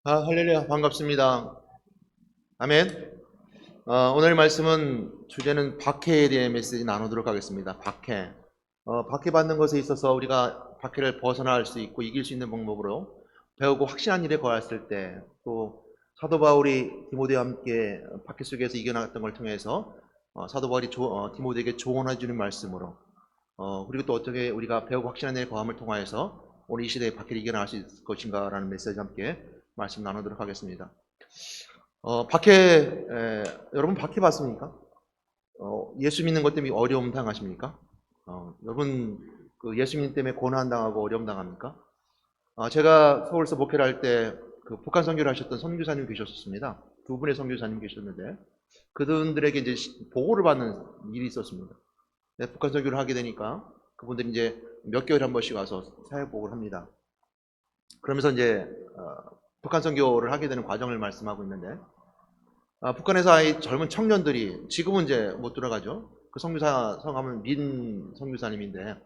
할렐루야, 반갑습니다. 아멘. 오늘 말씀은 주제는 박해에 대해 메시지 나누도록 하겠습니다. 박해. 박해받는 것에 있어서 우리가 박해를 벗어날 수 있고 이길 수 있는 방법으로 배우고 확신한 일에 거했을 때, 또 사도 바울이 디모데와 함께 박해 속에서 이겨나갔던 걸 통해서 사도 바울이 디모데에게 조언해 주는 말씀으로, 그리고 또 어떻게 우리가 배우고 확신한 일에 거함을 통하여서 오늘 이 시대의 박해를 이겨나갈 수 있을 것인가 라는 메시지 함께 말씀 나누도록 하겠습니다. 박해, 여러분 박해 봤습니까? 예수 믿는 것 때문에 어려움 당하십니까? 여러분 그 예수 믿는 때문에 고난 당하고 어려움 당합니까? 제가 서울에서 목회를 할 때 그 북한 선교를 하셨던 선교사님 계셨습니다. 두 분의 선교사님 계셨는데 그분들에게 이제 보고를 받는 일이 있었습니다. 북한 선교를 하게 되니까 그분들이 이제 몇 개월에 한 번씩 와서 사역 보고를 합니다. 그러면서 이제 북한 선교를 하게 되는 과정을 말씀하고 있는데, 북한에서 이 젊은 청년들이 지금은 이제 못 들어가죠. 그 선교사 성함은 민 선교사님인데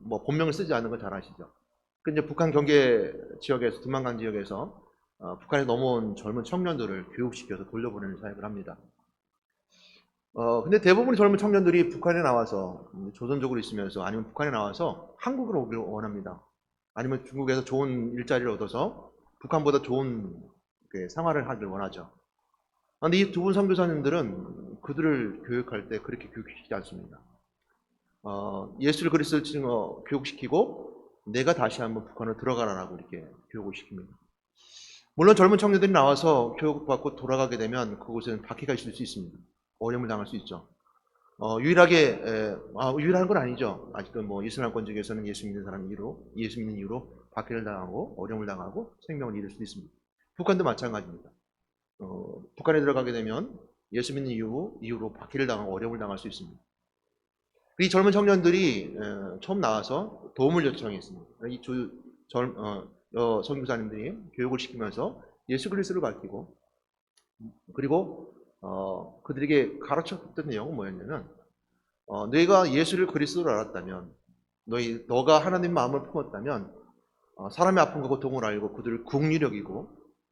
뭐 본명을 쓰지 않는 걸 잘 아시죠. 그 이제 북한 경계 지역에서 두만강 지역에서 북한에 넘어온 젊은 청년들을 교육시켜서 돌려보내는 사역을 합니다. 근데 대부분의 젊은 청년들이 북한에 나와서 조선족으로 있으면서 아니면 북한에 나와서 한국으로 오길 원합니다. 아니면 중국에서 좋은 일자리를 얻어서 북한보다 좋은 생활을 하길 원하죠. 그런데 이 두 분 선교사님들은 그들을 교육할 때 그렇게 교육시키지 않습니다. 예수를 그리스도로 교육시키고 내가 다시 한번 북한으로 들어가라라고 이렇게 교육을 시킵니다. 물론 젊은 청년들이 나와서 교육받고 돌아가게 되면 그곳에는 박해가 있을 수 있습니다. 어려움을 당할 수 있죠. 유일한 건 아니죠. 아직도 뭐 이슬람권 쪽에서는 예수 믿는 이유로 박해를 당하고 어려움을 당하고 생명을 잃을 수도 있습니다. 북한도 마찬가지입니다. 북한에 들어가게 되면 예수 믿는 이유로 박해를 당하고 어려움을 당할 수 있습니다. 이 젊은 청년들이 처음 나와서 도움을 요청했습니다. 선교사님들이 교육을 시키면서 예수 그리스도를 밝히고, 그리고 그들에게 가르쳤던 내용은 뭐였냐면, 너희가 예수를 그리스도로 알았다면, 너가 하나님 마음을 품었다면 사람의 아픔과 고통을 알고 그들을 국리를 여기고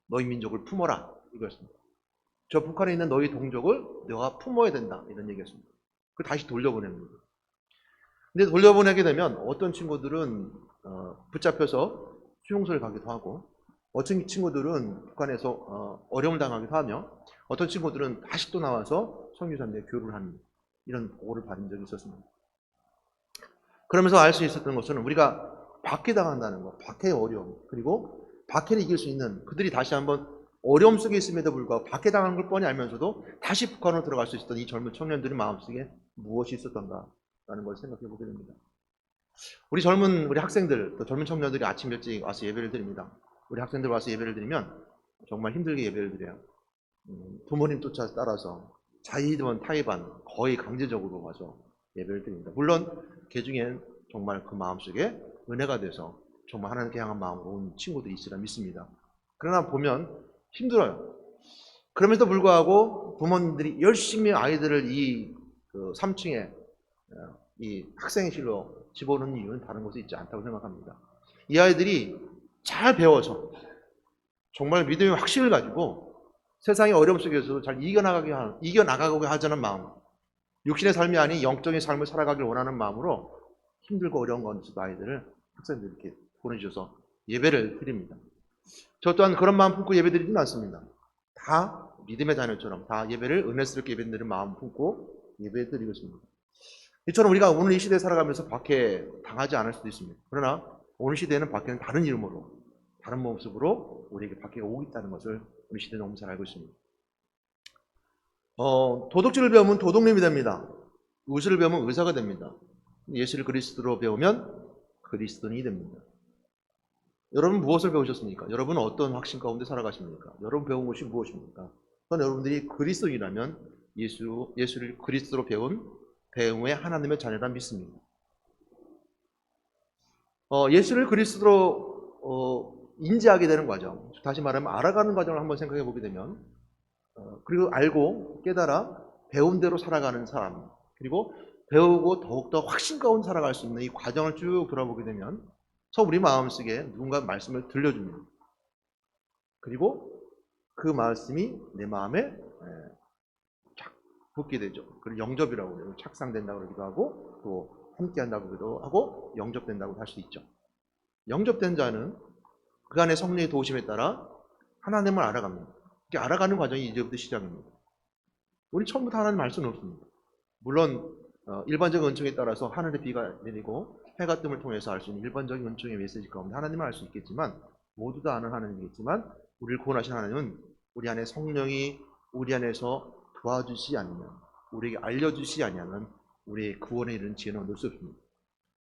너희 민족을 품어라, 이거였습니다. 저 북한에 있는 너희 동족을 너가 품어야 된다, 이런 얘기였습니다. 그 다시 돌려보냅니다. 근데 돌려보내게 되면 어떤 친구들은 붙잡혀서 수용소를 가기도 하고, 어떤 친구들은 북한에서 어려움을 당하기도 하며, 어떤 친구들은 다시 또 나와서 선교사님들의 교류를 하는 이런 보고를 받은 적이 있었습니다. 그러면서 알 수 있었던 것은 우리가 박해당한다는 것, 박해의 어려움, 그리고 박해를 이길 수 있는, 그들이 다시 한번 어려움 속에 있음에도 불구하고 박해당하는 걸 뻔히 알면서도 다시 북한으로 들어갈 수 있었던 이 젊은 청년들의 마음속에 무엇이 있었던가라는 걸 생각해 보게 됩니다. 우리 학생들, 또 젊은 청년들이 아침 일찍 와서 예배를 드립니다. 우리 학생들 와서 예배를 드리면 정말 힘들게 예배를 드려요. 부모님 따라서 자의반 타의반 거의 강제적으로 와서 예배를 드립니다. 물론 그 중엔 정말 그 마음속에 은혜가 돼서 정말 하나님께 향한 마음으로 온 친구들이 있으라 믿습니다. 그러나 보면 힘들어요. 그럼에도 불구하고 부모님들이 열심히 아이들을 이 3층에 이 학생회실로 집어넣는 이유는 다른 곳에 있지 않다고 생각합니다. 이 아이들이 잘 배워서 정말 믿음의 확신을 가지고 세상의 어려움 속에서도 잘 이겨나가고 하자는 마음, 육신의 삶이 아닌 영적인 삶을 살아가길 원하는 마음으로 힘들고 어려운 가운데서도 아이들을 학생들 이렇게 보내주셔서 예배를 드립니다. 저 또한 그런 마음 품고 예배 드리지는 않습니다. 다 믿음의 자녀처럼 다 예배를 은혜스럽게 예배 드리는 마음 품고 예배 드리고 있습니다. 이처럼 우리가 오늘 이 시대에 살아가면서 박해 당하지 않을 수도 있습니다. 그러나 오늘 시대에는 박해는 다른 이름으로, 다른 모습으로 우리에게 박해가 오고 있다는 것을 우리 시대는 너무 잘 알고 있습니다. 도덕질을 배우면 도둑님이 됩니다. 의술을 배우면 의사가 됩니다. 예수를 그리스도로 배우면 그리스도인이 됩니다. 여러분 무엇을 배우셨습니까? 여러분은 어떤 확신 가운데 살아가십니까? 여러분 배운 것이 무엇입니까? 그건 여러분들이 그리스도인이라면 예수를 그리스도로 배운 배움의 하나님의 자녀라 믿습니다. 예수를 그리스도로 인지하게 되는 과정, 다시 말하면 알아가는 과정을 한번 생각해 보게 되면, 그리고 알고 깨달아 배운 대로 살아가는 사람, 그리고 배우고 더욱더 확신 가운데 살아갈 수 있는 이 과정을 쭉 돌아보게 되면 우리 마음속에 누군가 말씀을 들려줍니다. 그리고 그 말씀이 내 마음에 착 붙게 되죠. 그걸 영접이라고 해요. 착상된다고 그러기도 하고 또 함께 한다고 그러기도 하고 영접된다고 할 수 있죠. 영접된 자는 그 안에 성령의 도우심에 따라 하나님을 알아갑니다. 이렇게 알아가는 과정이 이제부터 시작입니다. 우리 처음부터 하나님 알 수는 없습니다. 물론 일반적인 은총에 따라서 하늘의 비가 내리고 해가 뜸을 통해서 알 수 있는 일반적인 은총의 메시지 가운데 하나님을 알 수 있겠지만 모두 다 아는 하나님이겠지만 우리를 구원하신 하나님은 우리 안에 성령이 우리 안에서 도와주시 아니면 우리에게 알려주시 아니면 우리의 구원에 이르는 지혜는 얻을 수 없습니다.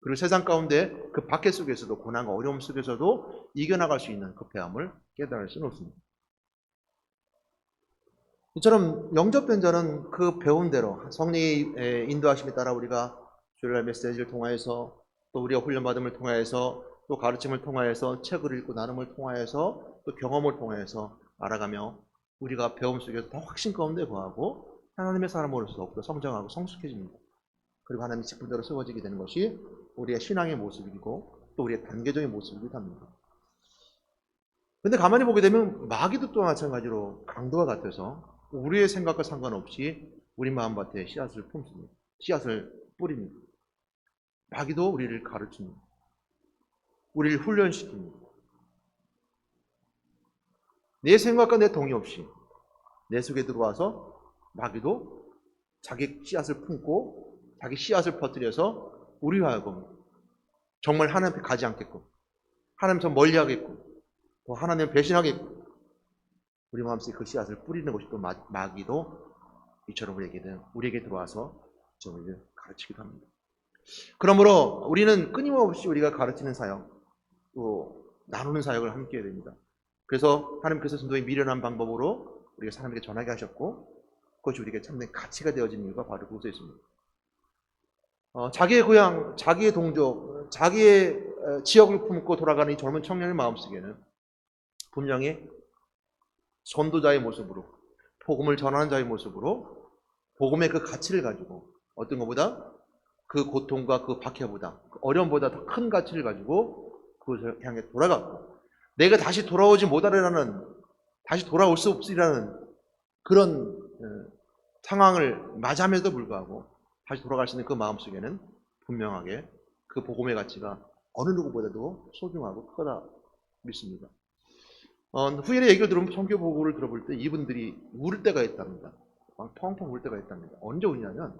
그리고 세상 가운데 그 박해 속에서도 고난과 어려움 속에서도 이겨나갈 수 있는 그 배움을 깨달을 수는 없습니다. 이처럼 영접된 자는 그 배운 대로 성령의 인도하심에 따라 우리가 주일날 메시지를 통하여서 또 우리가 훈련받음을 통하여서 또 가르침을 통하여서 책을 읽고 나눔을 통하여서 또 경험을 통하여서 알아가며 우리가 배움 속에서 더 확신 가운데 거하고 하나님의 사람으로서 더욱더 성장하고 성숙해집니다. 그리고 하나님의 직분대로 세워지게 되는 것이 우리의 신앙의 모습이고 또 우리의 단계적인 모습이기도 합니다. 근데 가만히 보게 되면 마귀도 또 마찬가지로 강도와 같아서 우리의 생각과 상관없이 우리 마음밭에 씨앗을 품습니다. 씨앗을 뿌립니다. 마귀도 우리를 가르칩니다. 우리를 훈련시킵니다. 내 생각과 내 동의 없이 내 속에 들어와서 마귀도 자기 씨앗을 품고 자기 씨앗을 퍼뜨려서 우리와 하여금 정말 하나님 앞에 가지 않겠고 하나님처럼 멀리하겠고 또 하나님을 배신하겠고 우리 마음속에 그 씨앗을 뿌리는 것이 또 마귀도 이처럼 우리에게 들어와서 저희를 가르치기도 합니다. 그러므로 우리는 끊임없이 우리가 가르치는 사역, 또 나누는 사역을 함께 해야 됩니다. 그래서 하나님께서 전도의 미련한 방법으로 우리가 사람에게 전하게 하셨고 그것이 우리에게 참된 가치가 되어진 이유가 바로 그것에 있습니다. 자기의 고향, 자기의 동족, 자기의 지역을 품고 돌아가는 이 젊은 청년의 마음속에는 분명히 전도자의 모습으로 복음을 전하는 자의 모습으로 복음의 그 가치를 가지고 어떤 것보다 그 고통과 그 박해보다 그 어려움보다 더 큰 가치를 가지고 그것을 향해 돌아가고 내가 다시 돌아오지 못하리라는 다시 돌아올 수 없으리라는 그런 상황을 맞이함에도 불구하고 다시 돌아갈 수 있는 그 마음속에는 분명하게 그 복음의 가치가 어느 누구보다도 소중하고 크다 믿습니다. 후일의 얘기를 들으면 성교 보고를 들어볼 때 이분들이 울 때가 있답니다. 막 펑펑 울 때가 있답니다. 언제 우냐면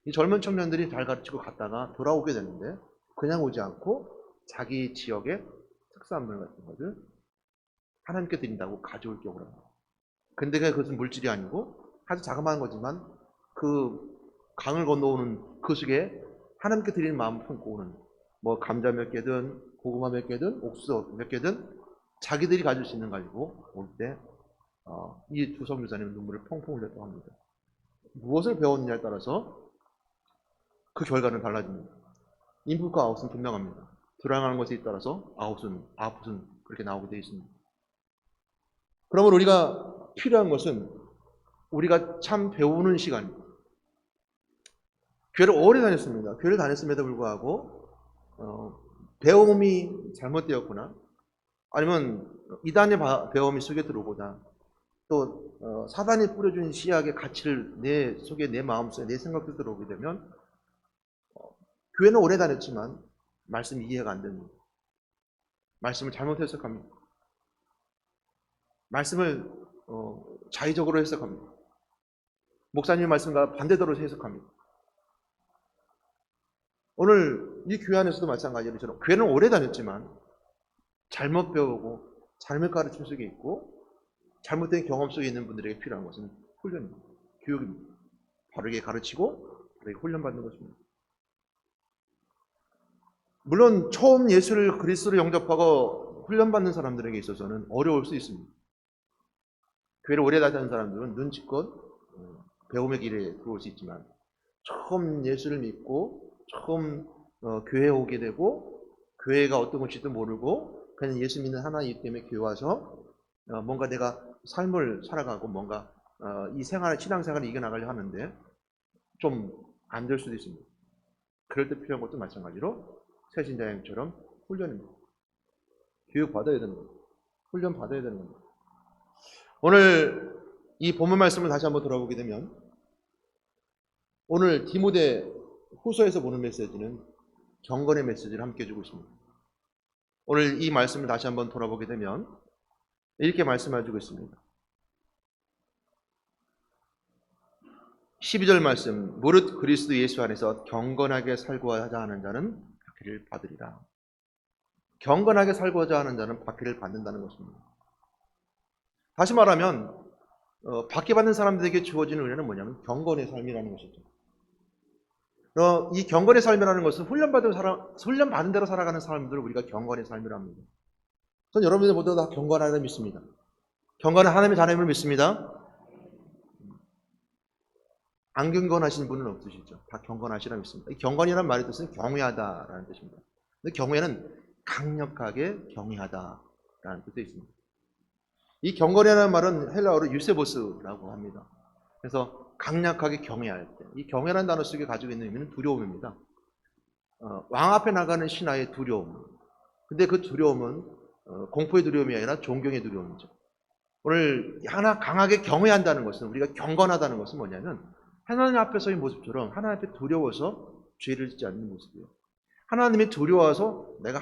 이 젊은 청년들이 잘 가르치고 갔다가 돌아오게 되는데 그냥 오지 않고 자기 지역의 특산물 같은 것을 하나님께 드린다고 가져올 경우라. 근데 그것은 물질이 아니고 아주 자그마한 거지만 그 강을 건너오는 그 속에 하나님께 드리는 마음을 품고 오는 뭐 감자 몇 개든 고구마 몇 개든 옥수수 몇 개든 자기들이 가질 수 있는 가지고 올 때 이 두 선교사님은 눈물을 펑펑 흘렸다고 합니다. 무엇을 배웠느냐에 따라서 그 결과는 달라집니다. 인풋과 아웃은 분명합니다. 들어가는 것에 따라서 아웃은 그렇게 나오게 되어 있습니다. 그러면 우리가 필요한 것은 우리가 참 배우는 시간입니다. 교회를 오래 다녔습니다. 교회를 다녔음에도 불구하고 배움이 잘못되었구나 아니면 이단의 배움이 속에 들어오거나 또 사단이 뿌려준 씨앗의 가치를 내 속에 내 마음속에 내 생각도 들어오게 되면 교회는 오래 다녔지만 말씀이 이해가 안 됩니다. 말씀을 잘못 해석합니다. 말씀을 자의적으로 해석합니다. 목사님 말씀과 반대대로 해석합니다. 오늘 이 교회 안에서도 마찬가지로 저는 교회는 오래 다녔지만 잘못 배우고 잘못 가르침 속에 있고 잘못된 경험 속에 있는 분들에게 필요한 것은 훈련입니다. 교육입니다. 바르게 가르치고 바르게 훈련받는 것입니다. 물론 처음 예수를 그리스도로 영접하고 훈련받는 사람들에게 있어서는 어려울 수 있습니다. 교회를 오래 다니는 사람들은 눈치껏 배움의 길에 들어올 수 있지만 처음 예수를 믿고 처음 교회에 오게 되고 교회가 어떤 것인지도 모르고 그냥 예수 믿는 하나이기 때문에 교회 와서 뭔가 내가 삶을 살아가고 뭔가 이 신앙생활을 이겨나가려 하는데 좀 안 될 수도 있습니다. 그럴 때 필요한 것도 마찬가지로 새신자형처럼 훈련입니다. 교육 받아야 되는 겁니다. 훈련 받아야 되는 겁니다. 오늘 이 본문 말씀을 다시 한번 돌아보게 되면 오늘 디모데 후서에서 보는 메시지는 경건의 메시지를 함께 주고 있습니다. 오늘 이 말씀을 다시 한번 돌아보게 되면 이렇게 말씀해주고 있습니다. 12절 말씀, 무릇 그리스도 예수 안에서 경건하게 살고자 하는 자는 박해를 받으리라. 경건하게 살고자 하는 자는 박해를 받는다는 것입니다. 다시 말하면 박해받는 사람들에게 주어지는 은혜는 뭐냐면 경건의 삶이라는 것이죠. 이 경건의 삶이라는 것은 훈련받은 대로 살아가는 사람들을 우리가 경건의 삶이라 합니다. 저는 여러분들 모두 다 경건하다고 믿습니다. 경건한 하나님의 자녀임을 믿습니다. 안 경건하신 분은 없으시죠. 다 경건하시라 믿습니다. 이 경건이라는 말의 뜻은 경외하다라는 뜻입니다. 근데 경외는 강력하게 경외하다라는 뜻도 있습니다. 이 경건이라는 말은 헬라어로 유세보스라고 합니다. 그래서 강력하게 경외할 때, 이 경외라는 단어 속에 가지고 있는 의미는 두려움입니다. 왕 앞에 나가는 신하의 두려움. 근데 그 두려움은 공포의 두려움이 아니라 존경의 두려움이죠. 오늘 하나 강하게 경외한다는 것은, 우리가 경건하다는 것은 뭐냐면 하나님 앞에서의 모습처럼 하나님 앞에 두려워서 죄를 짓지 않는 모습이에요. 하나님이 두려워서 내가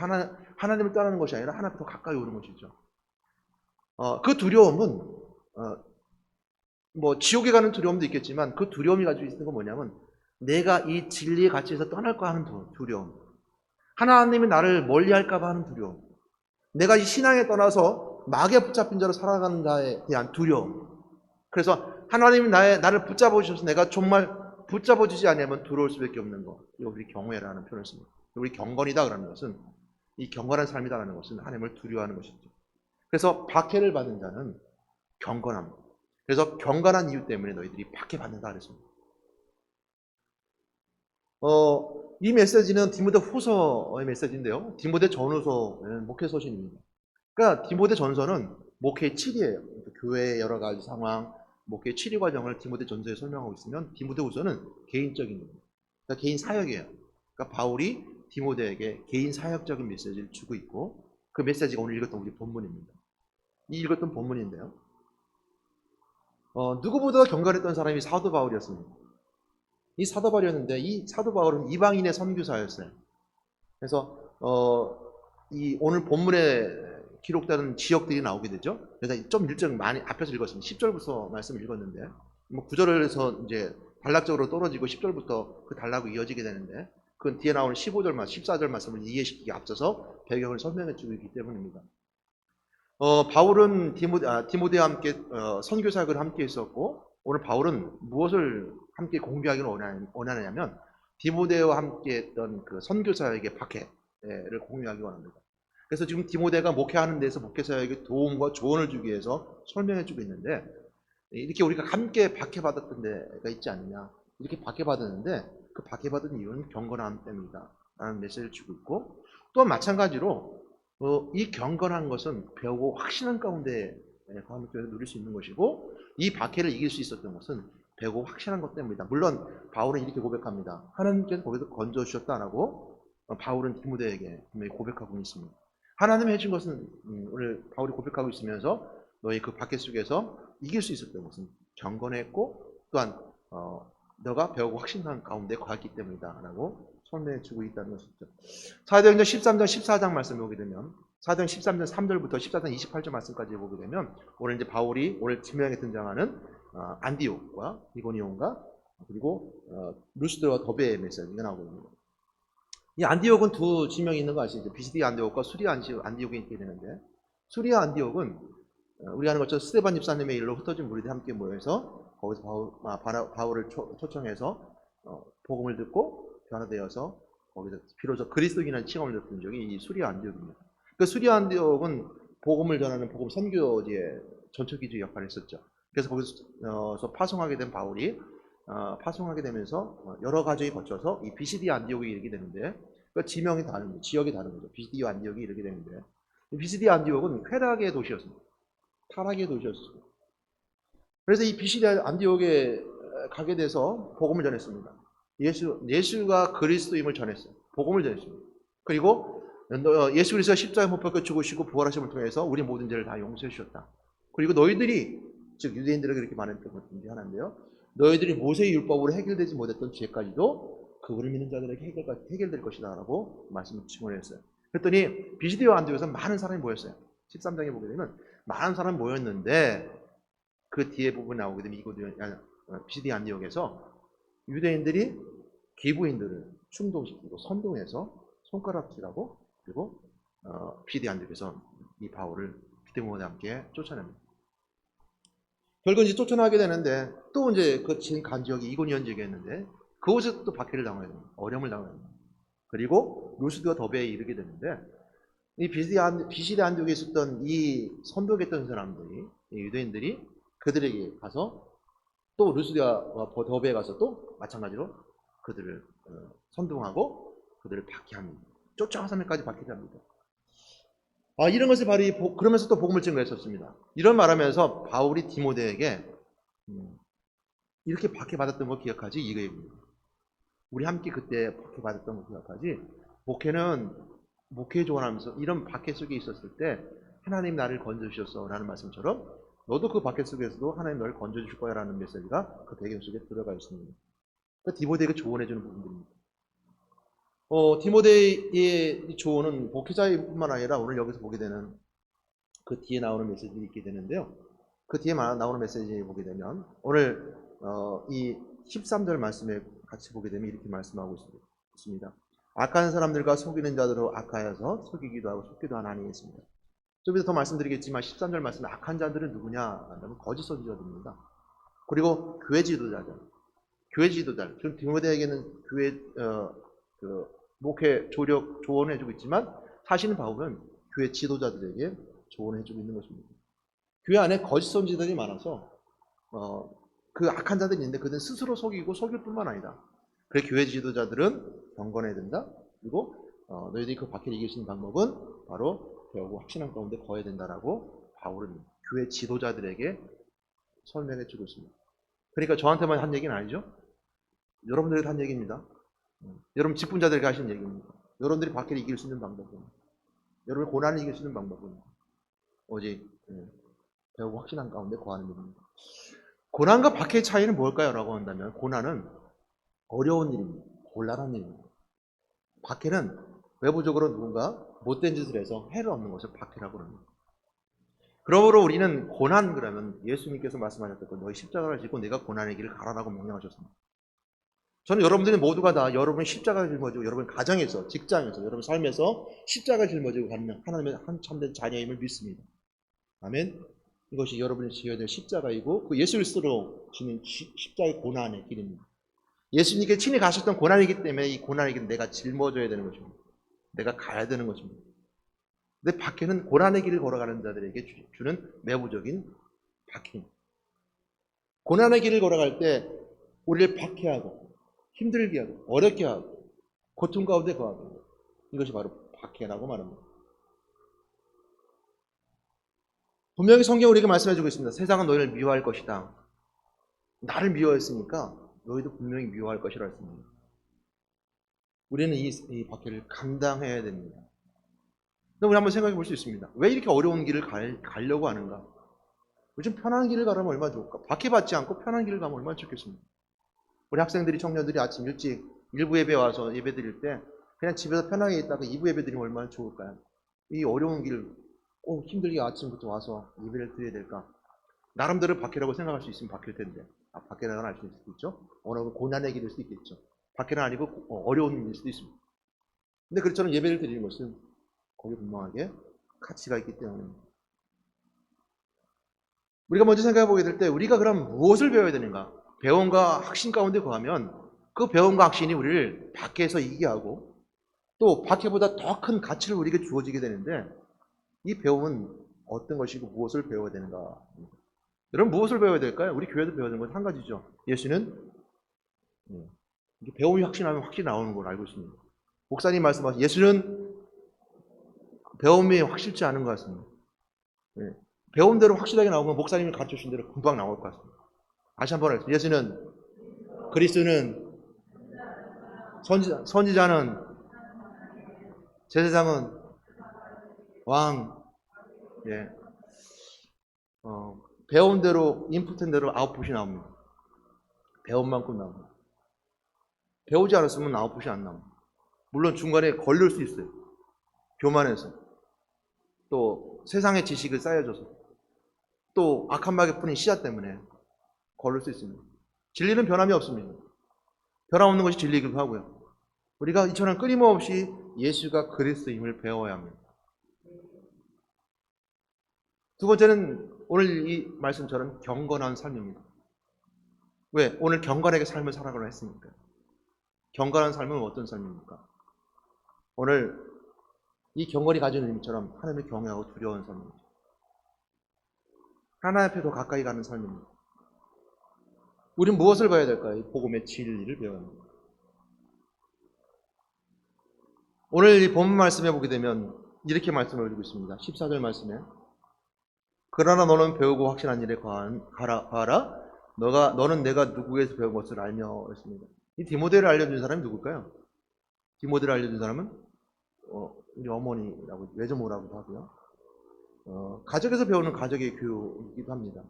하나님을 떠나는 것이 아니라 하나님 앞에 더 가까이 오는 것이죠. 그 두려움은 뭐 지옥에 가는 두려움도 있겠지만 그 두려움이 가지고 있는 건 뭐냐면 내가 이 진리의 가치에서 떠날까 하는 두려움, 하나님이 나를 멀리할까 봐 하는 두려움, 내가 이 신앙에 떠나서 마귀에 붙잡힌 자로 살아가는 자에 대한 두려움. 그래서 하나님이 나를 붙잡아 주셔서 내가 정말 붙잡아 주지 않으면 두려울 수밖에 없는 것. 이거 우리 경외라는 표현을 씁니다. 우리 경건이다 그러는 것은, 이 경건한 삶이다라는 것은 하나님을 두려워하는 것이죠. 그래서 박해를 받는 자는 경건합니다. 그래서 경건한 이유 때문에 너희들이 박해받는다 그랬습니다. 이 메시지는 디모데 후서의 메시지인데요. 디모데 전후서는 목회 서신입니다. 그러니까 디모데 전서는 목회의 7이에요. 교회의 여러 가지 상황, 목회의 7위 과정을 디모데 전서에 설명하고 있으면 디모데 후서는 개인적인 겁니다. 그러니까 개인 사역이에요. 그러니까 바울이 디모데에게 개인 사역적인 메시지를 주고 있고, 그 메시지가 오늘 읽었던 우리 본문입니다. 이 읽었던 본문인데요. 누구보다 경건했던 사람이 사도 바울이었습니다. 이 사도 바울이었는데, 이 사도 바울은 이방인의 선교사였어요. 그래서 이 오늘 본문에 기록되는 지역들이 나오게 되죠. 그래서 좀 일정 많이 앞에서 읽었습니다. 10절부터 말씀을 읽었는데, 뭐 9절에서 이제 단락적으로 떨어지고 10절부터 그 단락으로 이어지게 되는데, 그 뒤에 나오는 15절 말씀, 14절 말씀을 이해시키기 앞서서 배경을 설명해 주고 있기 때문입니다. 바울은 디모데와 함께 선교사역을 함께 했었고, 오늘 바울은 무엇을 함께 공개하기를 원하느냐면 디모데와 함께 했던 그 선교사역의 박해를 공유하기 원합니다. 그래서 지금 디모데가 목회하는 데서 목회사역에 도움과 조언을 주기 위해서 설명해 주고 있는데, 이렇게 우리가 함께 박해받았던 데가 있지 않느냐, 이렇게 박해받았는데 그 박해받은 이유는 경건함 때문이다 라는 메시지를 주고 있고, 또한 마찬가지로 이 경건한 것은 배우고 확신한 가운데 하나님께서 누릴 수 있는 것이고, 이 박해를 이길 수 있었던 것은 배우고 확신한 것 때문이다. 물론 바울은 이렇게 고백합니다. 하나님께서 거기서 건져주셨다라고 바울은 디모데에게 분명히 고백하고 있습니다. 하나님이 해준 것은, 오늘 바울이 고백하고 있으면서 너희 그 박해 속에서 이길 수 있었던 것은 경건했고, 또한 너가 배우고 확신한 가운데 거했기 때문이다 라고 설명해주고 있다는 것이죠. 사도행전 13장 14장 말씀 보게 되면, 사도행 13장 3절부터 14장 28절 말씀까지 보게 되면, 오늘 이제 바울이 오늘 지명에 등장하는 안디옥과 이고니온과 그리고 루스드와 더베의 메시지가 나오거든요. 이 안디옥은 두 지명이 있는 거 아시죠? 비시디아 안디옥과 수리아 안디옥이 있게 되는데, 수리아 안디옥은 우리가 아는 것처럼 스데반 집사님의 일로 흩어진 무리들이 함께 모여서 거기서 바울을 초청해서 복음을 듣고 변화되어서 거기서 비로소 그리스도인이라는 칭함을 듣는 적이 이 수리아 안디옥입니다. 그 수리아 안디옥은 복음을 전하는 복음 선교지의 전초기지 역할을 했었죠. 그래서 거기서 파송하게 된 바울이 파송하게 되면서 여러 가정이 거쳐서 이 비시디아 안디옥에 이르게 되는데, 그 지명이 다른 거죠. 지역이 다른 거죠. 비시디아 안디옥이 이르게 되는데, 비시디아 안디옥은 쾌락의 도시였습니다. 타락의 도시였습니다. 그래서 이 비시디아 안디옥에 가게 돼서 복음을 전했습니다. 예수가 그리스도임을 전했어요. 복음을 전했습니다. 그리고 예수 그리스도가 십자가에 못 박혀 죽으시고 부활하심을 통해서 우리 모든 죄를 다 용서해 주셨다. 그리고 너희들이 즉 유대인들에게 그렇게 말했던 것 중에 하나인데요. 너희들이 모세의 율법으로 해결되지 못했던 죄까지도 그분을 믿는 자들에게 해결될 것이다 라고 말씀을 증언했어요. 그랬더니 비시디와 안디옥에서 많은 사람이 모였어요. 13장에 보게 되면 많은 사람이 모였는데 그 뒤에 부분이 나오게 되면 비시디 안디옥에서 유대인들이 기부인들을 충동시키고 선동해서 손가락질하고 그리고 비시디 안디옥에서 이 바울을 디모데와 함께 쫓아냅니다. 결국 이제 쫓아나게 되는데 또 이제 그 간 지역이 이고니온 지역이었는데 그곳에서 또 박해를 당하게 됩니다. 어려움을 당하게 됩니다. 그리고 루스드와 더베에 이르게 되는데 이 비시디 안디옥에 있었던 이 선독했던 사람들이 유대인들이 그들에게 가서 또 루스드와 더베에 가서 또 마찬가지로 그들을 선동하고 그들을 박해합니다. 쫓아가서까지 박해합니다. 이런 것을 바로 그러면서 또 복음을 증거했었습니다. 이런 말하면서 바울이 디모데에게 이렇게 박해받았던 거 기억하지? 이거입니다. 우리 함께 그때 박해받았던 거 기억하지? 목회 조언하면서 이런 박해 속에 있었을 때 하나님 나를 건져주셨어 라는 말씀처럼 너도 그 박해 속에서도 하나님 너를 건져주실 거야 라는 메시지가 그 배경 속에 들어가 있습니다. 그러니까 디모데에게 조언해주는 부분들입니다. 디모데의 조언은 목회자의 뿐만 아니라 오늘 여기서 보게 되는 그 뒤에 나오는 메시지가 있게 되는데요. 그 뒤에 나오는 메시지 보게 되면 오늘 이 13절 말씀에 같이 보게 되면 이렇게 말씀하고 있습니다. 악한 사람들과 속이는 자들로 악하여서 속이기도 하고 속기도 하나니 했습니다. 좀 이따 더 말씀드리겠지만 13절 말씀에 악한 자들은 누구냐 하면 거짓 선지자들입니다. 그리고 교회 지도자들. 지금 디모데에게는 교회 목회 조언을 해주고 있지만 사실은 바울은 교회 지도자들에게 조언을 해주고 있는 것입니다. 교회 안에 거짓 선지자들이 많아서 그 악한 자들이 있는데 그들은 스스로 속이고 속일 뿐만 아니라 그래 교회 지도자들은 경건해야 된다. 그리고 너희들이 그 박해를 이길 수 있는 방법은 바로 배우고 확신한 가운데 거해야 된다라고 바울은 교회 지도자들에게 설명해 주고 있습니다. 그러니까 저한테만 한 얘기는 아니죠. 여러분들에게 한 얘기입니다. 여러분 직분자들에게 하신 얘기입니다. 여러분들이 박해를 이길 수 있는 방법은, 여러분의 고난을 이길 수 있는 방법은 오직 배우고 확신한 가운데 거하는 일입니다. 고난과 박해의 차이는 뭘까요? 라고 한다면 고난은 어려운 일입니다. 곤란한 일입니다. 박해는 외부적으로 누군가 못된 짓을 해서 해를 얻는 것을 박해라고 합니다. 그러므로 우리는 고난 그러면 예수님께서 말씀하셨던 너희 십자가를 지고 내가 고난의 길을 가라라고 명령하셨습니다. 저는 여러분들이 모두가 다 여러분의 십자가를 짊어지고 여러분 가정에서, 직장에서, 여러분 삶에서 십자가를 짊어지고 가는 하나님의 한 참된 자녀임을 믿습니다. 아멘. 이것이 여러분이 지어야 될 십자가이고 그 예수 그리스도로 지는 십자가의 고난의 길입니다. 예수님께 친히 가셨던 고난이기 때문에 이 고난의 길은 내가 짊어져야 되는 것입니다. 내가 가야 되는 것입니다. 근데 박해는 고난의 길을 걸어가는 자들에게 주는 내부적인 박해입니다. 고난의 길을 걸어갈 때 우리를 박해하고 힘들게 하고 어렵게 하고 고통 가운데 거하고 이것이 바로 박해라고 말합니다. 분명히 성경은 우리에게 말씀해주고 있습니다. 세상은 너희를 미워할 것이다. 나를 미워했으니까 너희도 분명히 미워할 것이라 했습니다. 우리는 이 박해를 감당해야 됩니다. 우리 한번 생각해 볼 수 있습니다. 왜 이렇게 어려운 길을 가려고 하는가? 요즘 편한 길을 가려면 얼마나 좋을까? 박해받지 않고 편한 길을 가면 얼마나 좋겠습니까? 우리 학생들이, 청년들이 아침 일찍 일부 예배 와서 예배 드릴 때 그냥 집에서 편하게 있다가 2부 예배 드리면 얼마나 좋을까요? 이 어려운 길, 힘들게 아침부터 와서 예배를 드려야 될까? 나름대로 박해라고 생각할 수 있으면 박해일 텐데, 박해라고 할 수 있겠죠? 어느 고난의 길일 수도 있겠죠. 박해는 아니고 어려운 일일 수도 있습니다. 근데 그렇처럼 예배를 드리는 것은 거기 분명하게 가치가 있기 때문입니다. 우리가 먼저 생각해 보게 될 때 우리가 그럼 무엇을 배워야 되는가? 배움과 확신 가운데 거하면 그 배움과 확신이 우리를 박해에서 이기게 하고 또 박해보다 더 큰 가치를 우리에게 주어지게 되는데 이 배움은 어떤 것이고 무엇을 배워야 되는가? 여러분 무엇을 배워야 될까요? 우리 교회도 배워야 되는 건 한 가지죠. 예수는 배움이 확신하면 확실히 나오는 걸 알고 있습니다. 목사님 말씀하신 예수는 배움이 확실치 않은 것 같습니다. 배운 대로 확실하게 나오면 목사님이 가르쳐주신 대로 금방 나올 것 같습니다. 다시 한번 하겠습니다. 예수는, 그리스도는, 선지자는, 제사장은, 왕, 배운 대로, 인풋한 대로 아웃풋이 나옵니다. 배운 만큼 나옵니다. 배우지 않았으면 아웃풋이 안 나옵니다. 물론 중간에 걸릴 수 있어요. 교만해서. 또 세상의 지식을 쌓여줘서. 또 악한 마귀 뿌린 씨앗 때문에 걸릴 수 있습니다. 진리는 변함이 없습니다. 변함없는 것이 진리이기도 하고요. 우리가 이처럼 끊임없이 예수가 그리스도임을 배워야 합니다. 두 번째는 오늘 이 말씀처럼 경건한 삶입니다. 왜? 오늘 경건하게 삶을 살아가려 했습니까? 경건한 삶은 어떤 삶입니까? 오늘 이 경건이 가지는 의미처럼 하나님을 경외하고 두려워하는 삶입니다. 하나님 앞에 더 가까이 가는 삶입니다. 우리는 무엇을 봐야 될까요? 복음의 진리를 배워야 합니다. 오늘 이 본문 말씀에 보게 되면 이렇게 말씀을 드리고 있습니다. 14절 말씀에 그러나 너는 배우고 확신한 일에 가라. 너는 내가 누구에서 배운 것을 알며 했습니다. 이 디모데를 알려준 사람이 누굴까요? 디모데를 알려준 사람은 우리 어머니라고 외조모라고도 하고요. 가족에서 배우는 가족의 교육이기도 합니다.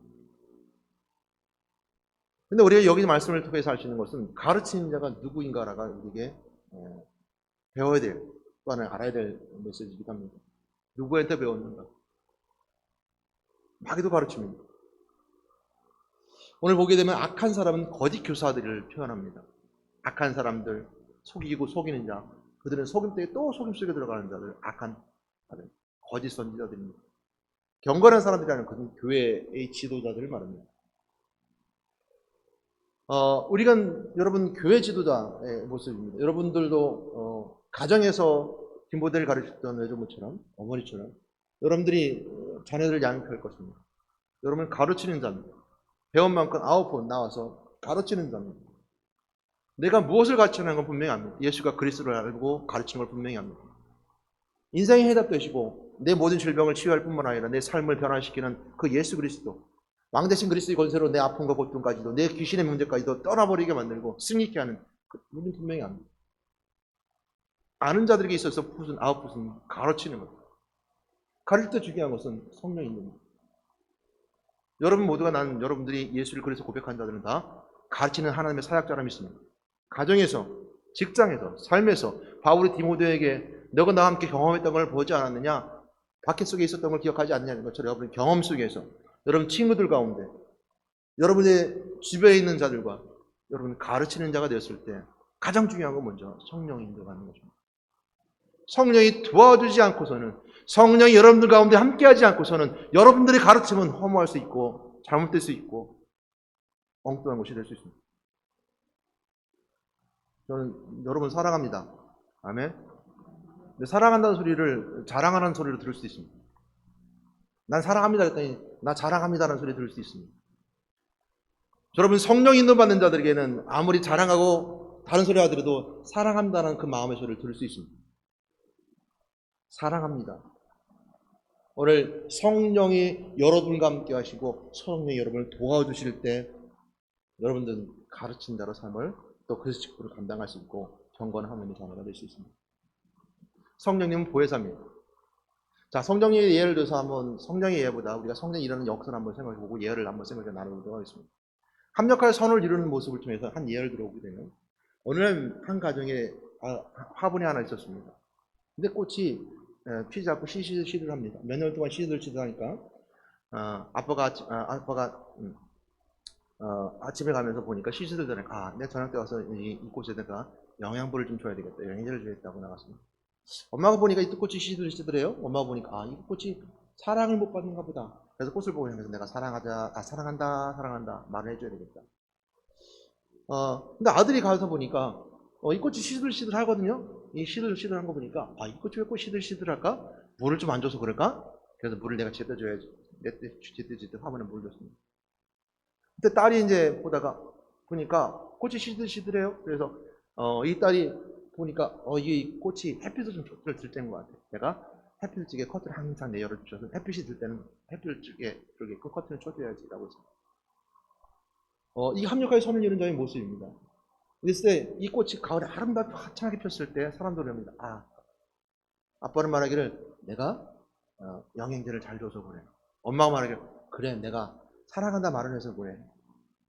근데 우리가 여기 말씀을 통해서 알 수 있는 것은 가르치는 자가 누구인가가 우리에게 배워야 될, 또는 알아야 될 메시지이기도 합니다. 누구한테 배웠는가? 마귀도 가르칩니다. 오늘 보게 되면 악한 사람은 거짓 교사들을 표현합니다. 악한 사람들, 속이고 속이는 자, 그들은 속임 때에 또 속임 속에 들어가는 자들, 악한 자들, 거짓 선지자들입니다. 경건한 사람들이라는 것은 교회의 지도자들을 말합니다. 우리가 여러분 교회 지도자의 모습입니다. 여러분들도 가정에서 디모데를 가르쳤던 외조모처럼, 어머니처럼 여러분들이 자녀들을 양육할 것입니다. 여러분 가르치는 자입니다. 배운 만큼 아웃풋 나와서 가르치는 자입니다. 내가 무엇을 가르치는 건 분명히 압니다. 예수가 그리스도를 알고 가르치는 걸 분명히 압니다. 인생의 해답 되시고 내 모든 질병을 치유할 뿐만 아니라 내 삶을 변화시키는 그 예수 그리스도, 왕 대신 그리스도의 권세로 내 아픔과 고통까지도 내 귀신의 문제까지도 떠나버리게 만들고 승리케 하는 우리는 분명히 압니다. 아는 자들에게 있어서 아웃풋은 가르치는 것. 가르칠 때 중요한 것은 성령이 있는 것. 여러분 모두가 여러분들이 예수를 그리스도 고백한 자들은 다 가르치는 하나님의 사역자라 믿습니다. 가정에서, 직장에서, 삶에서 바울이 디모데에게 너가 나와 함께 경험했던 걸 보지 않았느냐? 박해 속에 있었던 걸 기억하지 않느냐는 것처럼 여러분 경험 속에서 여러분 친구들 가운데 여러분의 주변에 있는 자들과 여러분 가르치는 자가 되었을 때 가장 중요한 건 먼저 성령이 인도하는 것입니다. 성령이 도와주지 않고서는, 성령이 여러분들 가운데 함께하지 않고서는 여러분들의 가르침은 허무할 수 있고 잘못될 수 있고 엉뚱한 것이 될 수 있습니다. 저는 여러분 사랑합니다. 아멘. 근데 사랑한다는 소리를 자랑하는 소리로 들을 수 있습니다. 난 사랑합니다 했더니 나 자랑합니다라는 소리 들을 수 있습니다. 여러분 성령 인도 받는 자들에게는 아무리 자랑하고 다른 소리 하더라도 사랑합니다라는 그 마음의 소리를 들을 수 있습니다. 사랑합니다. 오늘 성령이 여러분과 함께 하시고 성령이 여러분을 도와주실 때 여러분들은 가르친 자로 삶을 또 그 직분을 감당할 수 있고 경건한 하나님의 자녀가 될 수 있습니다. 성령님은 보혜사입니다. 자, 성령의 예를 들어서 한번 성령의 예보다 우리가 성령이 일어나는 역사를 한번 생각해보고 예를 한번 생각해 나눠보도록 하겠습니다. 합력할 선을 이루는 모습을 통해서 한 예를 들어보게 되면 오늘 한 가정에 화분이 하나 있었습니다. 근데 꽃이 피지 않고 시들시들 합니다. 몇 년 동안 시들시들 하니까 아빠가 아침에 가면서 보니까 시들시들 하니까 내 저녁 때 와서 이 꽃에 내가 영양분을 좀 줘야 되겠다. 영양제를 줘야겠다고 나갔습니다. 엄마가 보니까 이 꽃이 시들시들해요. 엄마가 보니까 이 꽃이 사랑을 못 받는가 보다. 그래서 꽃을 보고 그래서 내가 사랑한다 말을 해줘야 되겠다. 근데 아들이 가서 보니까 이 꽃이 시들시들 하거든요. 이 시들시들한 거 보니까 이 꽃이 왜 꽃 시들시들할까? 물을 좀 안 줘서 그럴까? 그래서 물을 내가 제때 줘야지. 제때 화분에 물을 줬습니다. 그때 딸이 이제 보니까 꽃이 시들시들해요. 그래서 이 딸이 보니까 이 꽃이 햇빛을 좀 들 때인 것 같아. 내가 햇빛 쪽에 커튼을 항상 내열을 주셔서 햇빛이 들 때는 햇빛 쪽에 그 커튼을 쳐줘야지라고 했습니다. 이 합력하여 선을 이루는 자의 모습입니다. 그랬을 때 이 꽃이 가을에 아름답게 화창하게 폈을 때 사람들이 합니다. 아빠는 말하기를 내가 영양제를 잘 줘서 그래. 엄마가 말하기를 그래 내가 사랑한다 말을 해서 뭐해.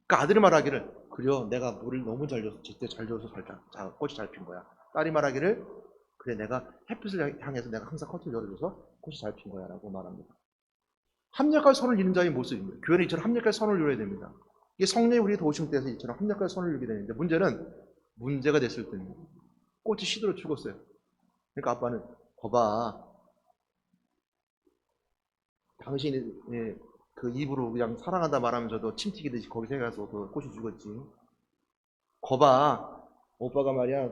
그러니까 아들이 말하기를 그래요. 내가 물을 너무 잘 줘서 제때 잘 줘서 꽃이 잘 핀 거야. 딸이 말하기를 그래 내가 햇빛을 향해서 내가 항상 커튼을 열어줘서 꽃이 잘 핀 거야 라고 말합니다. 합력할 선을 이룬 자의 모습입니다. 교회는 이처럼 합력할 선을 이뤄야 됩니다. 이게 성령이 우리 도우심 때에서 이처럼 합력할 선을 이루게 되는데 문제는 문제가 됐을 때입니다. 꽃이 시들어 죽었어요. 그러니까 아빠는 거봐 당신이 그 입으로 그냥 사랑한다 말하면서도 침 튀기듯이 거기서 가서 그 꽃이 죽었지. 거봐 오빠가 말이야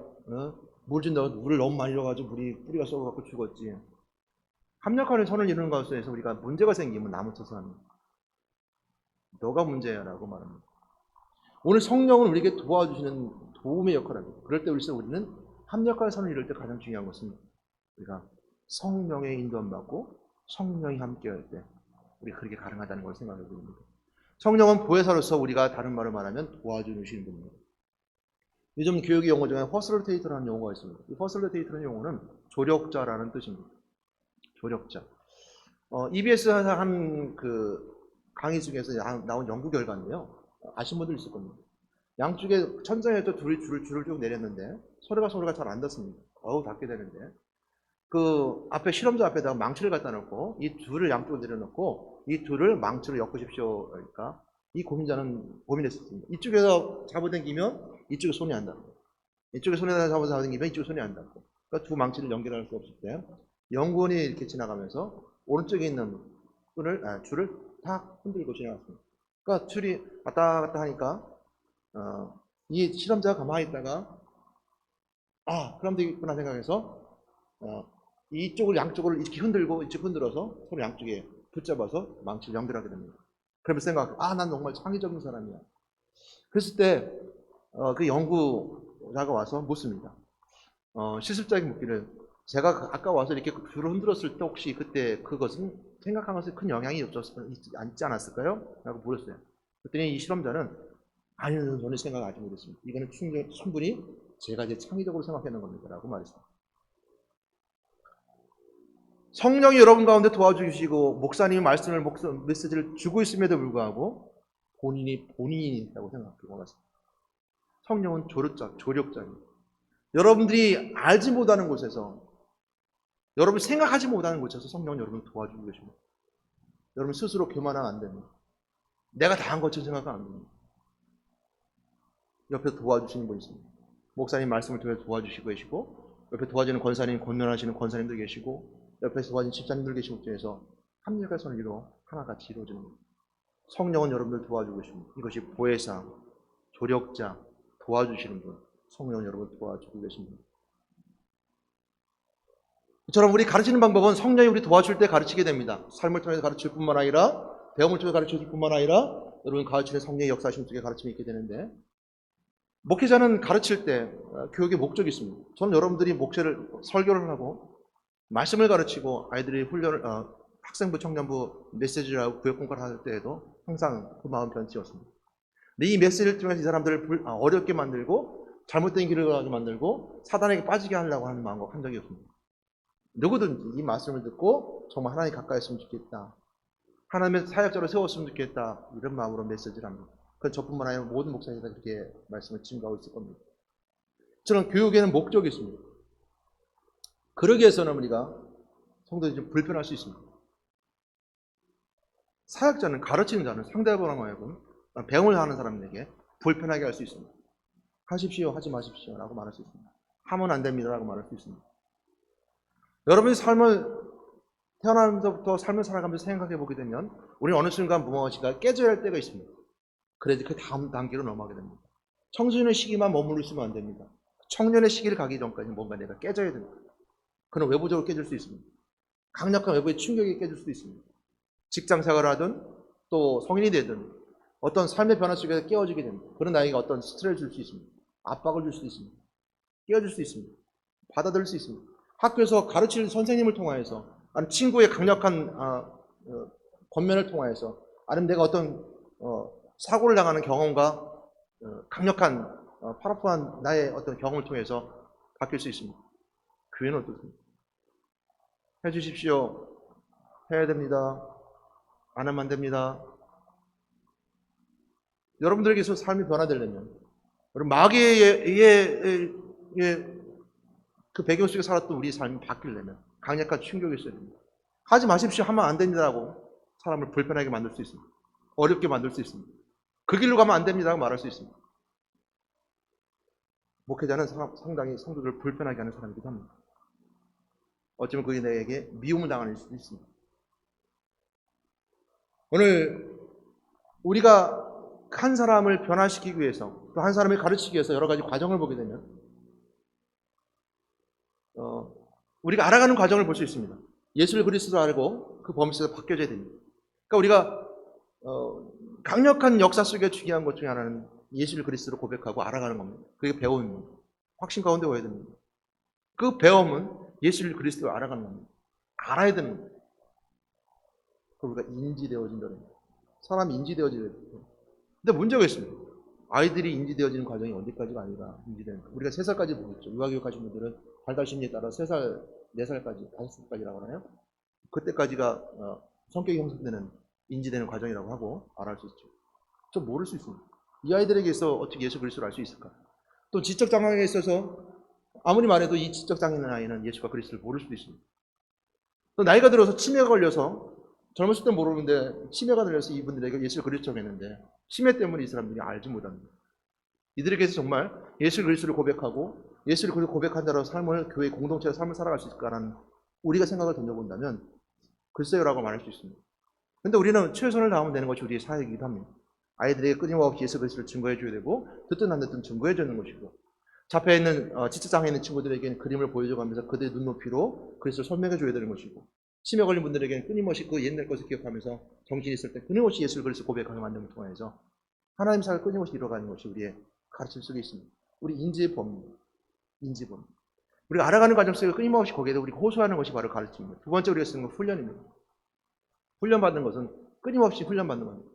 물 준다고 물을 너무 많이 줘가지고 물이 뿌리가 썩어갖고 죽었지. 합력하는 선을 이루는 것에서 우리가 문제가 생기면 나무쳐서 합니다. 너가 문제야 라고 말합니다. 오늘 성령은 우리에게 도와주시는 도움의 역할을 합니다. 그럴 때 우리는 합력할 선을 이룰 때 가장 중요한 것은 우리가 성령의 인도함 받고 성령이 함께할 때 우리가 그렇게 가능하다는 걸 생각해 봅니다. 성령은 보혜사로서 우리가 다른 말을 말하면 도와주시는 분입니다. 요즘 교육의 용어 중에 퍼슬리테이터라는 용어가 있습니다. 이 퍼슬리테이터라는 용어는 조력자라는 뜻입니다. 조력자. EBS 한 그 강의 중에서 나온 연구 결과인데요. 아신 분들 있을 겁니다. 양쪽에 천장에서 줄을 쭉 내렸는데 서로가 잘 안 닿습니다. 닿게 되는데 그 앞에 실험자 앞에다가 망치를 갖다 놓고 이 줄을 양쪽으로 내려놓고 이 줄을 망치로 엮으십시오. 그러니까 이 고민자는 고민했었습니다. 이쪽에서 잡아당기면 이쪽에 손이 안 닿고 이쪽에 손에다 잡아당기면 이쪽에 손이 안 닿고 그러니까 두 망치를 연결할 수 없을 때 연구원이 이렇게 지나가면서 오른쪽에 있는 줄을 탁 흔들고 지나갔습니다. 그러니까 줄이 왔다 갔다 하니까 이 실험자가 가만히 있다가 그럼 되겠구나 생각해서 이쪽을 양쪽을 이렇게 흔들고 이쪽 흔들어서 서로 양쪽에 붙잡아서 망치를 연결하게 됩니다. 그러면서 생각해 난 정말 창의적인 사람이야. 그랬을 때 그 연구자가 와서 묻습니다. 실습자에게 묻기를 제가 아까 와서 이렇게 줄을 흔들었을 때 혹시 그때 그것은 생각한 것에 큰 영향이 있지 않았을까요? 라고 물었어요. 그랬더니 이 실험자는 아니요, 저는 생각 아직 못했습니다. 이거는 충분히 제가 이제 창의적으로 생각하는 겁니다. 라고 말했습니다. 성령이 여러분 가운데 도와주시고 목사님이 메시지를 주고 있음에도 불구하고 본인이 있다고 생각하고 말습니다. 성령은 조력자입니다. 여러분들이 알지 못하는 곳에서 여러분 생각하지 못하는 곳에서 성령은 여러분을 도와주고 계십니다. 여러분 스스로 교만하면 안 됩니다. 내가 다 한 것처럼 생각하면 안 됩니다. 옆에서 도와주시는 분이 있습니다. 목사님 말씀을 통해 도와주시고 계시고 옆에 도와주는 권사님, 권면하시는 권사님들 계시고 옆에서 도와주는 집사님들 계시고 중에서 합력의 선을 이루어 하나같이 이루어지는 겁니다. 성령은 여러분들 도와주고 계십니다. 이것이 보혜사, 조력자, 도와주시는 분, 성령은 여러분을 도와주고 계십니다. 이처럼 우리 가르치는 방법은 성령이 우리 도와줄 때 가르치게 됩니다. 삶을 통해서 가르칠 뿐만 아니라 배움을 통해서 가르칠 뿐만 아니라 여러분 가르치는 성령의 역사심 속에 가르침이 있게 되는데 목회자는 가르칠 때 교육의 목적이 있습니다. 저는 여러분들이 설교를 하고 말씀을 가르치고 아이들이 훈련을 학생부, 청년부 메시지를 하고 구역 공부를 할 때에도 항상 그 마음 변치였습니다. 근데 이 메시지를 통해서 이 사람들을 어렵게 만들고 잘못된 길을 가게 만들고 사단에게 빠지게 하려고 하는 마음과 한 적이 없습니다. 누구든지 이 말씀을 듣고 정말 하나님 가까이 했으면 좋겠다. 하나님의 사역자로 세웠으면 좋겠다. 이런 마음으로 메시지를 합니다. 그건 저뿐만 아니라 모든 목사님이 다 그렇게 말씀을 증거하고 있을 겁니다. 저는 교육에는 목적이 있습니다. 그러기 위해서는 우리가 성도들이 좀 불편할 수 있습니다. 사역자는 가르치는 자는 상대방을 하여금 배움을 하는 사람에게 불편하게 할 수 있습니다. 하십시오, 하지 마십시오 라고 말할 수 있습니다. 하면 안 됩니다 라고 말할 수 있습니다. 여러분이 태어나면서부터 삶을 살아가면서 생각해 보게 되면 우리는 어느 순간 무엇인가 깨져야 할 때가 있습니다. 그래도 그 다음 단계로 넘어가게 됩니다. 청소년의 시기만 머물러 있으면 안 됩니다. 청년의 시기를 가기 전까지 뭔가 내가 깨져야 됩니다. 그는 외부적으로 깨질 수 있습니다. 강력한 외부의 충격이 깨질 수도 있습니다. 직장 생활을 하든 또 성인이 되든 어떤 삶의 변화 속에서 깨어지게 됩니다. 그런 나에게 어떤 스트레스를 줄 수 있습니다. 압박을 줄 수 있습니다. 깨어질 수 있습니다. 받아들일 수 있습니다. 학교에서 가르치는 선생님을 통하여서 아니면 친구의 강력한 권면을 통하여서 아니면 내가 어떤 사고를 당하는 경험과 강력한 파워풀한 나의 어떤 경험을 통해서 바뀔 수 있습니다. 교회는 어떻습니까? 해주십시오. 해야 됩니다. 안 하면 안 됩니다. 여러분들에게서 삶이 변화되려면, 여러분 마귀의 그 배경 속에 살았던 우리 삶이 바뀌려면 강력한 충격이 있어야 됩니다. 하지 마십시오 하면 안 됩니다라고 사람을 불편하게 만들 수 있습니다. 어렵게 만들 수 있습니다. 그 길로 가면 안 됩니다라고 말할 수 있습니다. 목회자는 상당히 성도들을 불편하게 하는 사람이기도 합니다. 어쩌면 그게 내게 미움을 당할 수도 있습니다. 오늘 우리가 한 사람을 변화시키기 위해서, 또 한 사람을 가르치기 위해서 여러 가지 과정을 보게 되면 우리가 알아가는 과정을 볼 수 있습니다. 예수를 그리스도로 알고 그 범위 속에서 바뀌어져야 됩니다. 그러니까 우리가 강력한 역사 속에 중요한 것 중에 하나는 예수를 그리스도로 고백하고 알아가는 겁니다. 그게 배움입니다. 확신 가운데 와야 됩니다. 그 배움은 예수를 그리스도로 알아가는 겁니다. 알아야 되는 겁니다. 우리가 인지되어진다는 거예요. 사람이 인지되어져야 돼요. 근데 문제가 있습니다. 아이들이 인지되어지는 과정이 언제까지가 아니라 인지되는 거예요. 우리가 3살까지 보겠죠. 유아교육 하신 분들은 발달 심리에 따라 3살, 4살까지, 5살까지라고 하나요? 그때까지가 성격이 형성되는, 인지되는 과정이라고 하고 말할 수 있죠. 좀 모를 수 있습니다. 이 아이들에게서 어떻게 예수 그리스도를 알 수 있을까? 또 지적 장애에 있어서 아무리 말해도 이 지적 장애 있는 아이는 예수가 그리스도를 모를 수도 있습니다. 또 나이가 들어서 치매가 걸려서 젊었을 때 모르는데 치매가 들려서 이분들에게 예수를 그리스도라고 했는데 치매 때문에 이 사람들이 알지 못합니다. 이들에게서 정말 예수 그리스도를 고백하고 예수를 고백한 자로 삶을, 교회 공동체의 삶을 살아갈 수 있을까라는 우리가 생각을 던져본다면 글쎄요라고 말할 수 있습니다. 그런데 우리는 최선을 다하면 되는 것이 우리의 사역이기도 합니다. 아이들에게 끊임없이 예수 그리스도를 증거해줘야 되고 듣든 안 듣든 증거해줘야 되는 것이고, 잡혀 있는 지적장애 있는 친구들에게는 그림을 보여줘가면서 그들의 눈높이로 그리스도를 설명해줘야 되는 것이고, 치매 걸린 분들에게는 끊임없이 그 옛날 것을 기억하면서 정신이 있을 때 끊임없이 예수를 그리스도 고백하는 만남을 통해서 하나님 사역을 끊임없이 이뤄가는 것이 우리의 가르침 속에 있습니다. 우리 인지의 범위입니다. 인지 범위. 우리가 알아가는 과정 속에 끊임없이 거기에도 우리가 호소하는 것이 바로 가르침입니다. 두 번째 우리가 쓰는 건 훈련입니다. 훈련받는 것은 끊임없이 훈련받는 겁니다.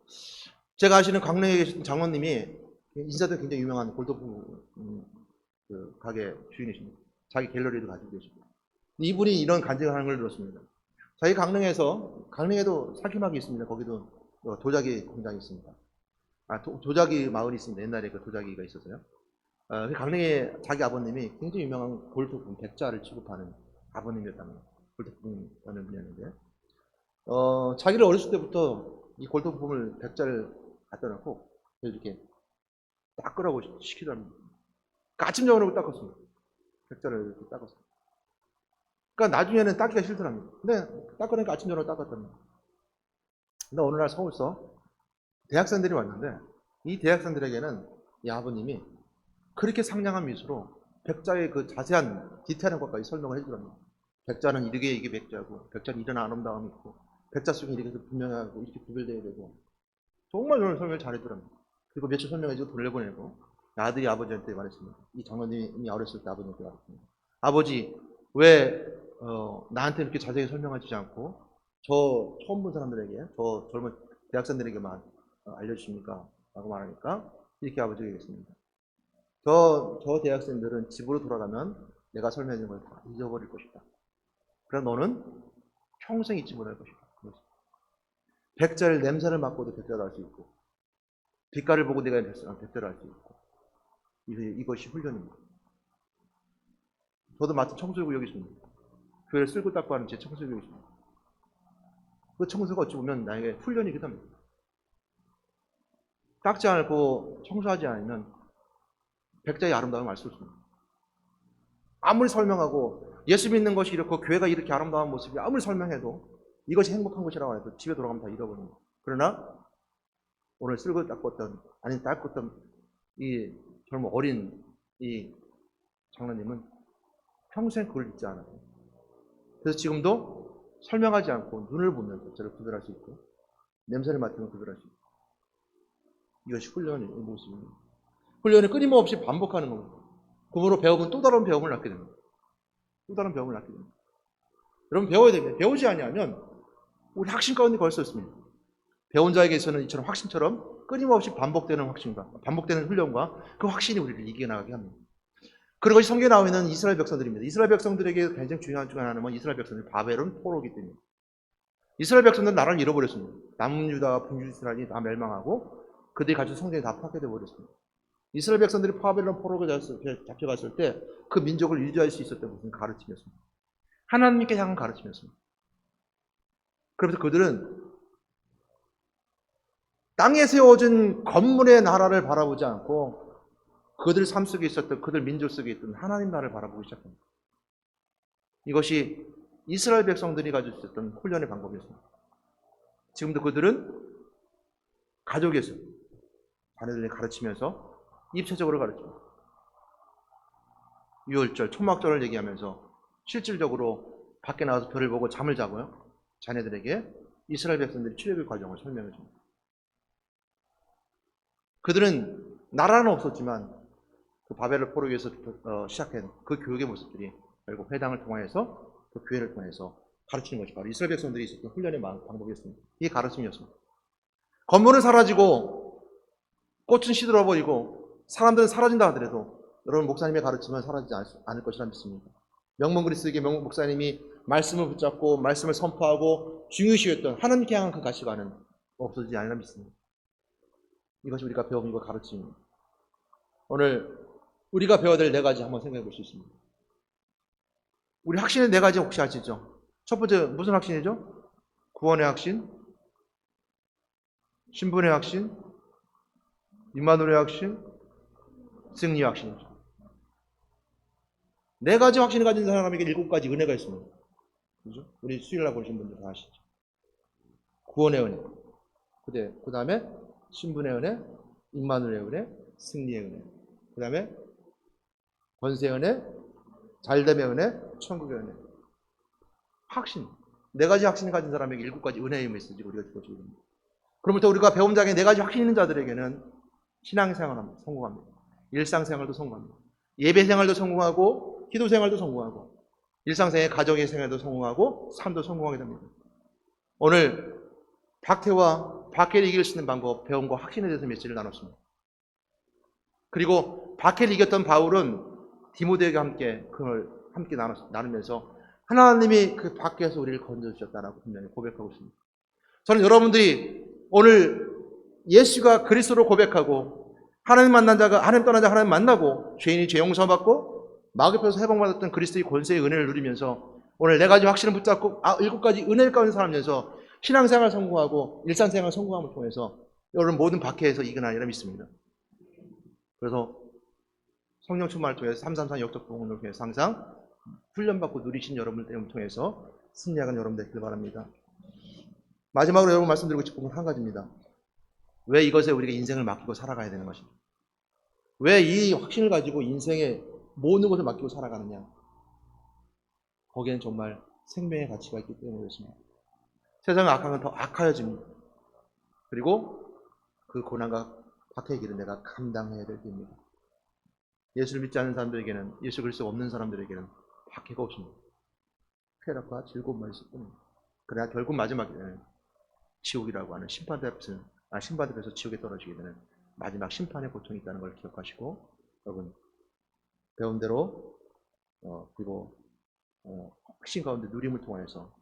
제가 아시는 강릉에 계신 장로님이 인사도 굉장히 유명한 골드프 그 가게 주인이십니다. 자기 갤러리도 가지고 계시고, 이분이 이런 간증을 하는 걸 들었습니다. 자기 강릉에도 사기막이 있습니다. 거기도 도자기 공장이 있습니다. 도자기 마을이 있습니다. 옛날에 그 도자기가 있어서요. 강릉에 자기 아버님이 굉장히 유명한 골드품 백자를 취급하는 아버님이었답니다. 골드품이라는 분이었는데, 자기를 어렸을 때부터 이 골드품을 백자를 갖다 놓고 이렇게 닦으라고 시키더랍니다. 아침저녁으로 닦았습니다. 백자를 이렇게 닦았습니다. 그러니까 나중에는 닦기가 싫더랍니다. 근데 닦으니까 아침저녁으로 닦았답니다. 근데 어느 날 서울서 대학생들이 왔는데 이 대학생들에게는 이 아버님이 그렇게 상냥한 미소로 백자의 그 자세한 디테일한 것까지 설명을 해주랍니다. 백자는 이게 백자고, 백자는 이런 아름다움이 있고, 백자 속에 이렇게 분명하고 이렇게 구별되어야 되고, 정말 이런 설명을 잘해주랍니다. 그리고 며칠 설명해주고 돌려보내고, 아들이 아버지한테 말했습니다. 이 장로님이 어렸을 때 아버지한테 말했습니다. 아버지, 왜 나한테 이렇게 자세히 설명해주지 않고 저 처음 본 사람들에게, 저 젊은 대학생들에게만 알려주십니까? 라고 말하니까 이렇게 아버지가 얘기했습니다. 저 대학생들은 집으로 돌아가면 내가 설명해준 걸 다 잊어버릴 것이다. 그럼 너는 평생 잊지 못할 것이다. 백자를 냄새를 맡고도 백자를 알 수 있고, 빛깔을 보고 내가 백자를 알 수 있고, 이것이 훈련입니다. 저도 마치 청소고 여기 있습니다. 교회를 쓸고 닦고 하는 제 청소고 여기 있습니다. 그 청소가 어찌 보면 나에게 훈련이기도 합니다. 닦지 않고 청소하지 않으면 백자의 아름다움을 알 수 없습니다. 아무리 설명하고 예수 믿는 것이 이렇고 교회가 이렇게 아름다운 모습이 아무리 설명해도 이것이 행복한 것이라고 해도 집에 돌아가면 다 잃어버립니다. 그러나 오늘 쓸고 닦았던, 아니 닦았던 이 젊은 어린 이 장로님은 평생 그걸 잊지 않아요. 그래서 지금도 설명하지 않고 눈을 보면서 저를 구별할 수 있고, 냄새를 맡으면 구별할 수 있고, 이것이 훈련의 모습입니다. 훈련을 끊임없이 반복하는 겁니다. 그러므로 배우면 또 다른 배움을 낳게 됩니다. 또 다른 배움을 낳게 됩니다. 여러분 배워야 됩니다. 배우지 아니하면 우리 확신 가운데 걸 수 없습니다. 배운 자에게서는 이처럼 확신처럼 끊임없이 반복되는 확신과 반복되는 훈련과 그 확신이 우리를 이겨나가게 합니다. 그런 것이 성경에 나와 있는 이스라엘 백성들입니다. 이스라엘 백성들에게 굉장히 중요한 중 하나는 이스라엘 백성들 바벨론 포로기 때문입니다. 이스라엘 백성들은 나라를 잃어버렸습니다. 남유다와 북이스라엘이 다 멸망하고 그들이 가진 성전이 다 파괴되어 버렸습니다. 이스라엘 백성들이 바벨론 포로가 잡혀갔을 때 그 민족을 유지할 수 있었던 것은 가르침이었습니다. 하나님께 향한 가르침이었습니다. 그래서 그들은 땅에 세워진 건물의 나라를 바라보지 않고 그들 삶 속에 있었던, 그들 민족 속에 있던 하나님 나라를 바라보기 시작합니다. 이것이 이스라엘 백성들이 가지고 있었던 훈련의 방법이었습니다. 지금도 그들은 가족에서 자녀들을 가르치면서 입체적으로 가르칩니다. 유월절, 초막절을 얘기하면서 실질적으로 밖에 나가서 별을 보고 잠을 자고요. 자녀들에게 이스라엘 백성들이 출애굽 과정을 설명해 줍니다. 그들은 나라는 없었지만 그 바벨론 포로에서 시작한 그 교육의 모습들이 결국 회당을 통해서 그 교회를 통해서 가르치는 것이 바로 이스라엘 백성들이 있었던 훈련의 방법이었습니다. 이게 가르침이었습니다. 건물은 사라지고 꽃은 시들어버리고 사람들은 사라진다 하더라도 여러분 목사님의 가르침은 사라지지 않을 것이라 믿습니다. 명문 그리스도에게 명문 목사님이 말씀을 붙잡고 말씀을 선포하고 중요시 여겼던 하나님께 향한 그 가치관은 없어지지 않으라 믿습니다. 이것이 우리가 배운 것 가르침입니다. 오늘 우리가 배워야 될 네 가지 한번 생각해 볼 수 있습니다. 우리 확신의 네 가지 혹시 아시죠? 첫 번째 무슨 확신이죠? 구원의 확신, 신분의 확신, 임마누엘의 확신, 승리의 확신이죠. 네 가지 확신을 가진 사람에게 일곱 가지 은혜가 있습니다. 그죠? 우리 수요일날 보신 분들 다 아시죠? 구원의 은혜, 그 다음에 신분의 은혜, 임마누엘의 은혜, 승리의 은혜, 그 다음에 권세의 은혜, 잘됨의 은혜, 천국의 은혜. 확신. 네 가지 확신을 가진 사람에게 일곱 가지 은혜의 메시지를 우리가 들어주게 됩니다. 그러면부터 우리가 배움 장에 네 가지 확신 있는 자들에게는 신앙생활을 성공합니다. 일상생활도 성공합니다. 예배생활도 성공하고 기도생활도 성공하고 일상생활 가정의 생활도 성공하고 삶도 성공하게 됩니다. 오늘 박해와 박해를 이길 수 있는 방법, 배움과 확신에 대해서 메시지를 나눴습니다. 그리고 박해를 이겼던 바울은 디모데에게 그걸 함께 나누면서 하나님이 그 밖에서 우리를 건져주셨다라고 분명히 고백하고 있습니다. 저는 여러분들이 오늘 예수가 그리스도로 고백하고 하나님 만난 자가 하나님 떠난 자 하나님 만나고 죄인이 죄 용서받고 마귀에서 해방받았던 그리스도의 권세의 은혜를 누리면서 오늘 네 가지 확신을 붙잡고 일곱 가지 은혜를 가진 살면서 신앙생활 성공하고 일상생활 성공함을 통해서 여러분 모든 박해에서 이겨나리라 믿습니다. 그래서 성령 충만을 통해서 333 역적 동원을 통해서 항상 훈련받고 누리신 여러분들을 통해서 승리하는 여러분 되길 바랍니다. 마지막으로 여러분 말씀드리고 싶은 건 한 가지입니다. 왜 이것에 우리가 인생을 맡기고 살아가야 되는 것입니까? 왜 이 확신을 가지고 인생의 모든 것을 맡기고 살아가느냐? 거기에는 정말 생명의 가치가 있기 때문에 그렇습니다. 세상의 악하면 더 악하여집니다. 그리고 그 고난과 박해의 길은 내가 감당해야 될 길입니다. 예수를 믿지 않는 사람들에게는, 예수 그리스도가 없는 사람들에게는 박해가 없습니다. 쾌락과 즐거움만 있을 뿐입니다. 그러나 결국 마지막에는 지옥이라고 하는 심판대에서 지옥에 떨어지게 되는 마지막 심판의 고통이 있다는 걸 기억하시고 여러분 배운 대로 그리고 확신 가운데 누림을 통해서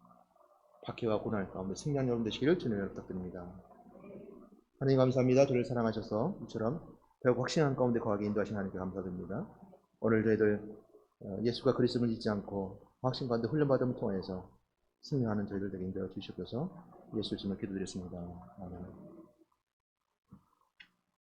박해와 고난 가운데 승리한 여러분 되시기를 주님으로 부탁드립니다. 하나님 감사합니다. 저를 사랑하셔서 이처럼 배우고 확신한 가운데 거하게 인도하신 하나님께 감사드립니다. 오늘 저희들 예수가 그리스도를 잊지 않고 확신 가운데 훈련받음을 통해서 승리하는 저희들 되게 인도해 주시옵소서. 예수 이름으로 기도드렸습니다. 아멘.